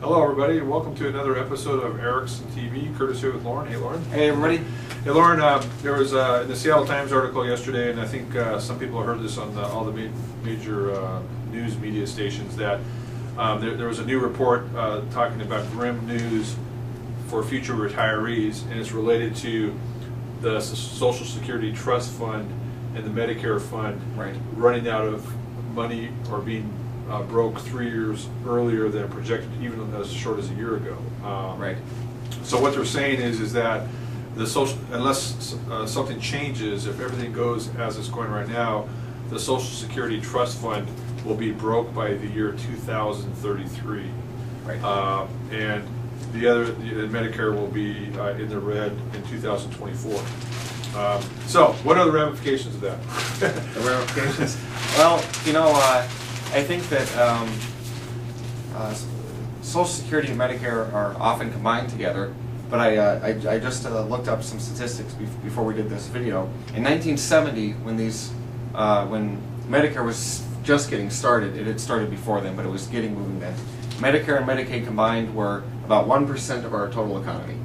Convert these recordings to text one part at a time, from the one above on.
Hello everybody, and welcome to another episode of Erickson TV. Curtis here with Lauren. Hey Lauren. Hey everybody. Hey Lauren, there was in the Seattle Times article yesterday, and I think some people have heard this on all the major news media stations, that there was a new report talking about grim news for future retirees, and it's related to the Social Security Trust Fund and the Medicare Fund running out of money or being broke 3 years earlier than projected, even as short as a year ago. So what they're saying is that unless something changes, if everything goes as it's going right now, the Social Security Trust Fund will be broke by the year 2033, and the Medicare will be in the red in 2024. So, what are the ramifications of that? The ramifications? Well, you know, I think that Social Security and Medicare are often combined together, but I just looked up some statistics before we did this video. In 1970, when Medicare was just getting started, it had started before then, but it was getting moving then. Medicare and Medicaid combined were about 1% of our total economy.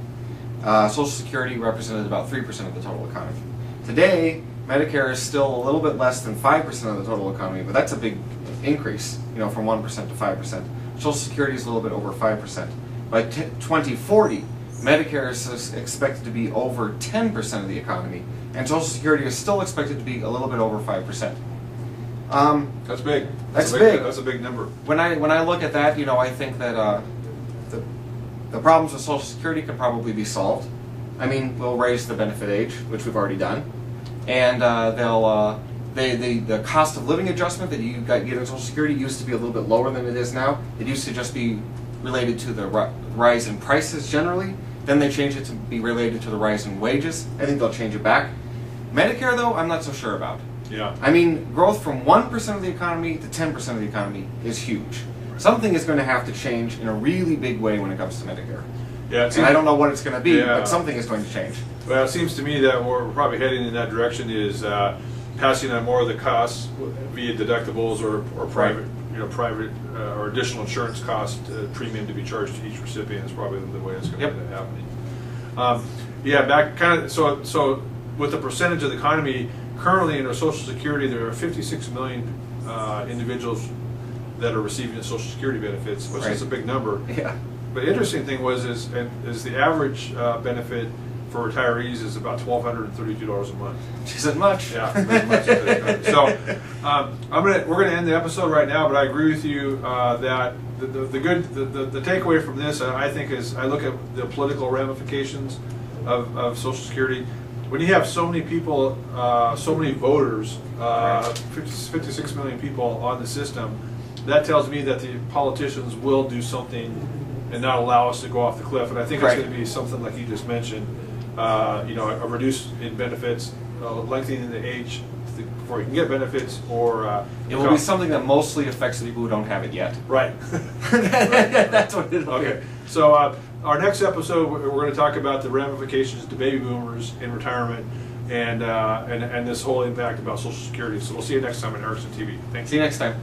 Social Security represented about 3% of the total economy. Today, Medicare is still a little bit less than 5% of the total economy, but that's a big increase, you know, from 1% to 5%. Social Security is a little bit over 5%. By 2040, Medicare is expected to be over 10% of the economy, and Social Security is still expected to be a little bit over 5%. That's big. That's big. That's a big number. When I look at that, you know, I think that the problems with Social Security can probably be solved. I mean, we'll raise the benefit age, which we've already done, and the cost of living adjustment that you get in Social Security used to be a little bit lower than it is now. It used to just be related to the rise in prices generally. Then they changed it to be related to the rise in wages. I think they'll change it back. Medicare, though, I'm not so sure about. Yeah. I mean, growth from 1% of the economy to 10% of the economy is huge. Something is going to have to change in a really big way when it comes to Medicare. Yeah, and I don't know what it's going to be, but something is going to change. Well, it seems to me that we're probably heading in that direction, is passing on more of the costs via deductibles or private, or additional insurance cost premium to be charged to each recipient is probably the way it's going to end up happening. So with the percentage of the economy currently in our Social Security, there are 56 million individuals that are receiving the Social Security benefits, which is a big number. Yeah. But the interesting thing is the average benefit for retirees is about $1,232 a month. Which isn't much. Yeah, very much. So we're gonna end the episode right now. But I agree with you that the takeaway from this, I think, is I look at the political ramifications of Social Security. When you have so many people, so many voters, 56 million people on the system, that tells me that the politicians will do something and not allow us to go off the cliff. And I think it's going to be something like you just mentioned, a reduce in benefits, lengthening the age before you can get benefits, or it will be something that mostly affects the people who don't have it yet. Right. That's what it will be. So our next episode, we're going to talk about the ramifications to baby boomers in retirement, and this whole impact about Social Security. So we'll see you next time on Erickson TV. Thanks. See you next time.